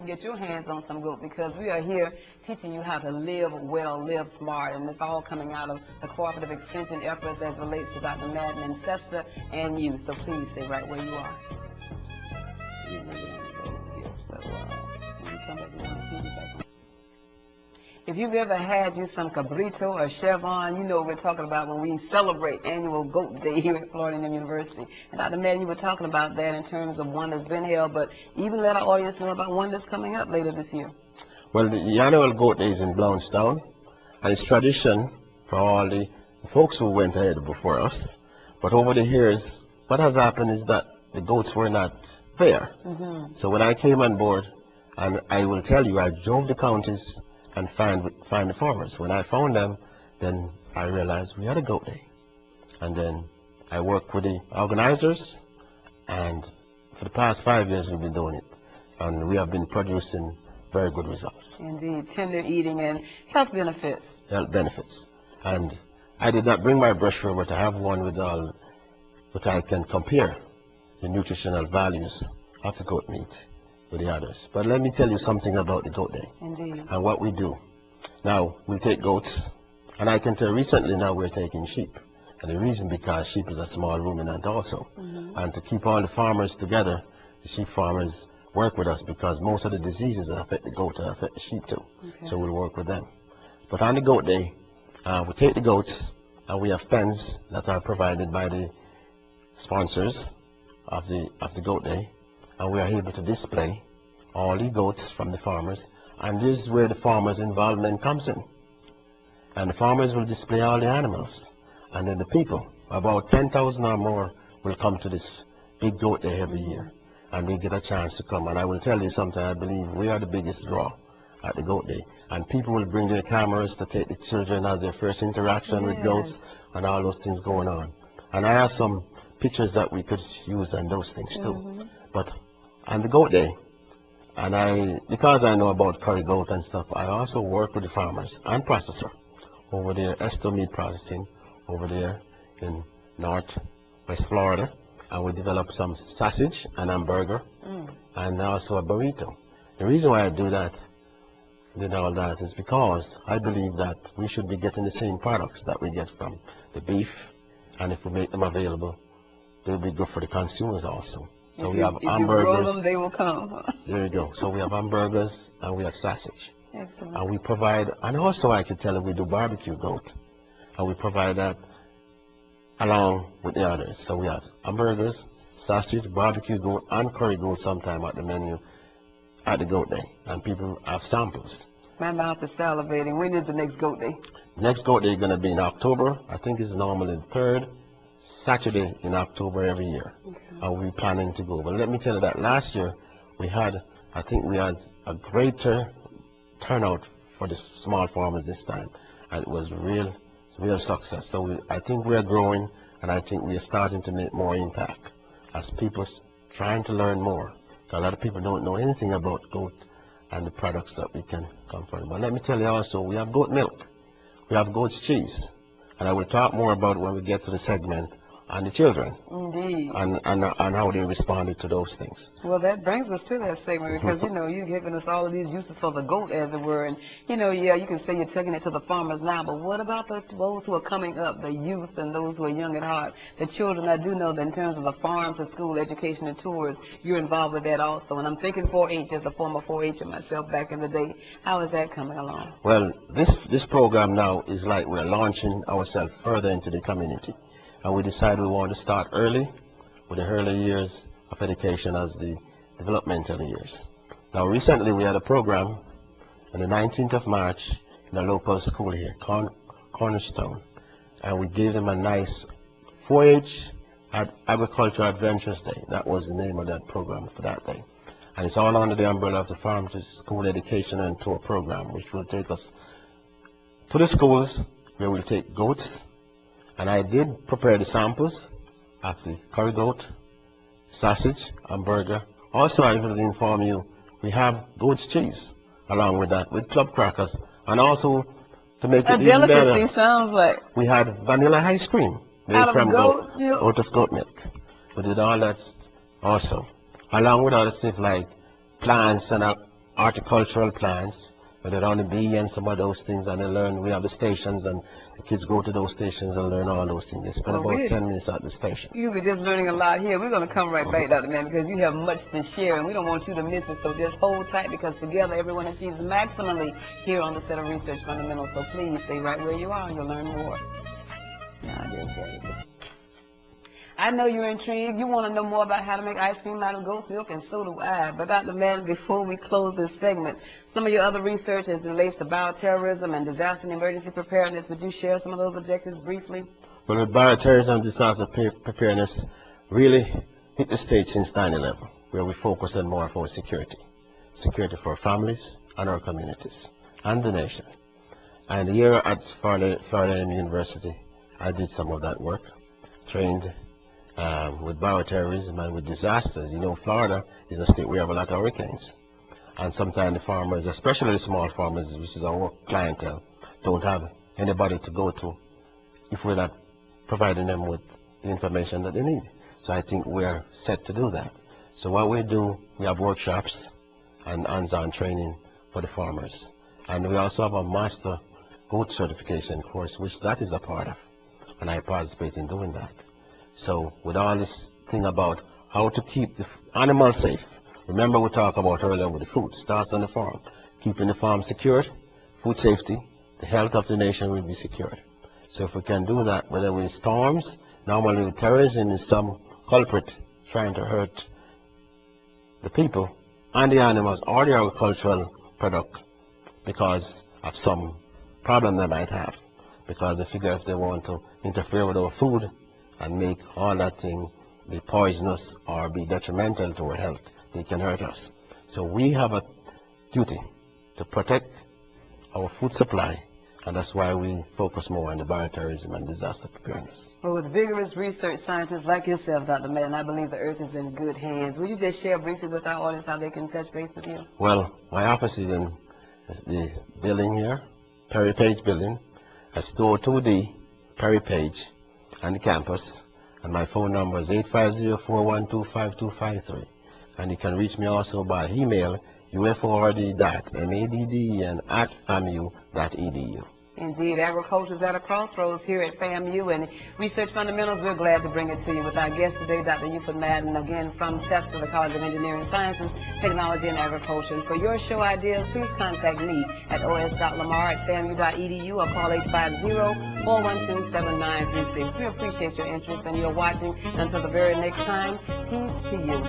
Get your hands on some goat, because we are here teaching you how to live well, live smart, and it's all coming out of the cooperative extension efforts as relates to Dr. Madden and Sesta and you. So please stay right where you are. If you've ever had you some cabrito or chevron, you know what we're talking about when we celebrate annual Goat Day here at Florida A&M University. And Dr. Madden, you were talking about that in terms of one that's been held, but even let our audience know about one that's coming up later this year. Well, the annual Goat Day is in Brownstown, and it's tradition for all the folks who went ahead before us. But over the years, what has happened is that the goats were not there. So when I came on board, and I will tell you, I drove the counties and find the farmers. When I found them, then I realized we had a Goat Day. And then I worked with the organizers, and for the past 5 years we've been doing it. And we have been producing very good results. Indeed, tender eating and health benefits. Health benefits. And I did not bring my brochure, but I have one with all, but I can compare the nutritional values of the goat meat with the others. But let me tell you something about the Goat Day. Indeed. And what we do. Now, we take goats, and I can tell recently now we're taking sheep. And the reason because sheep is a small ruminant also. And to keep all the farmers together, the sheep farmers work with us, because most of the diseases that affect the goat affect the sheep too. So we'll work with them. But on the Goat Day, we take the goats, and we have pens that are provided by the sponsors of the Goat Day. And we are able to display all the goats from the farmers, and this is where the farmers' involvement comes in. And the farmers will display all the animals, and then the people, about 10,000 or more, will come to this big Goat Day every year, and they get a chance to come. And I will tell you something, I believe we are the biggest draw at the Goat Day, and people will bring their cameras to take the children as their first interaction with goats, and all those things going on. And I have some pictures that we could use and those things too. But on the Goat Day, and because I know about curry goat and stuff, I also work with the farmers and processor over there, Esto Meat Processing, over there in West Florida, and we develop some sausage and hamburger, and also a burrito. The reason why I do that, did all that, is because I believe that we should be getting the same products that we get from the beef, and if we make them available, they'll be good for the consumers also. So we have hamburgers. If you grow them, they will come. There you go. So we have hamburgers and we have sausage. Excellent. And we provide, and also I can tell you we do barbecue goat. And we provide that along with the others. So we have hamburgers, sausage, barbecue goat, and curry goat sometime at the menu at the Goat Day. And people have samples. My mouth is salivating. When is the next Goat Day? Next Goat Day is going to be in October. I think it's normally the 3rd Saturday in October every year. And we're planning to go. But let me tell you that last year I think we had a greater turnout for the small farmers this time, and it was real success. So I think we are growing, and I think we are starting to make more impact as people trying to learn more. A lot of people don't know anything about goat and the products that we can come from. But let me tell you also, we have goat milk, we have goat's cheese, and I will talk more about it when we get to the segment and the children. Indeed. And how they responded to those things. Well, that brings us to that segment, because, you know, you're giving us all of these uses for the goat, as it were. And, you know, yeah, you can say you're taking it to the farmers now, but what about those who are coming up, the youth and those who are young at heart, the children? I do know that in terms of the farm to school education and tours, you're involved with that also. And I'm thinking 4-H, as a former 4-H'er myself back in the day. How is that coming along? Well, this program now is like we're launching ourselves further into the community. And we decided we want to start early with the early years of education as the developmental years. Now, recently we had a program on the 19th of March in a local school here, Cornerstone. And we gave them a nice 4-H Agricultural Adventures Day. That was the name of that program for that day. And it's all under the umbrella of the Farm to School Education and Tour Program, which will take us to the schools where we'll take goats. And I did prepare the samples of the curry goat, sausage, and burger. Also, I will inform you, we have goat's cheese along with that, with club crackers. And also, to make it even better, delicacy sounds like, we had vanilla ice cream made from goat out of goat milk. We did all that also, along with other stuff like plants and horticultural plants, whether on the bee and some of those things, and they learn. We have the stations, and the kids go to those stations and learn all those things. They spend about 10 minutes at the station. You'll be just learning a lot here. We're going to come right back, Dr. Madden, because you have much to share, and we don't want you to miss it. So just hold tight, because together everyone achieves maximally here on the set of Research Fundamentals. So please stay right where you are, and you'll learn more. I know you're intrigued. You want to know more about how to make ice cream out of goat's milk, and so do I. But Dr. Madden, before we close this segment, some of your other research as it relates to bioterrorism and disaster and emergency preparedness, would you share some of those objectives briefly? Well, with bioterrorism and disaster preparedness really hit the stage since 9/11, where we focus on more for security. Security for families and our communities and the nation. And here at Florida University, I did some of that work, trained with bioterrorism and with disasters. You know, Florida is a state where we have a lot of hurricanes. And sometimes the farmers, especially the small farmers, which is our clientele, don't have anybody to go to if we're not providing them with the information that they need. So I think we're set to do that. So what we do, we have workshops and hands-on training for the farmers. And we also have a master goat certification course, which that is a part of. And I participate in doing that. So with all this thing about how to keep the animals safe, remember we talked about earlier with the food, starts on the farm. Keeping the farm secured, food safety, the health of the nation will be secured. So if we can do that, whether with storms, normally with terrorism is some culprit trying to hurt the people and the animals or the agricultural product because of some problem they might have. Because they figure if they want to interfere with our food and make all that thing be poisonous or be detrimental to our health, they can hurt us. So we have a duty to protect our food supply, and that's why we focus more on the bioterrorism and disaster preparedness. Well, with vigorous research scientists like yourself, Dr. Madden, I believe the earth is in good hands. Will you just share briefly with our audience how they can touch base with you? Well, my office is in the building here, Perry Page building, at Store 2D, Perry Page, on the campus, and my phone number is 850-412-5253. And you can reach me also by email, uford@famu.edu. Indeed, agriculture is at a crossroads here at FAMU, and Research Fundamentals, we're glad to bring it to you with our guest today, Dr. Uford Madden, again from TESTA, the College of Engineering Sciences, Technology, and Agriculture. And for your show ideas, please contact me at os.lamar@famu.edu or call 850-412-7936. We appreciate your interest and your watching. Until the very next time, peace to you.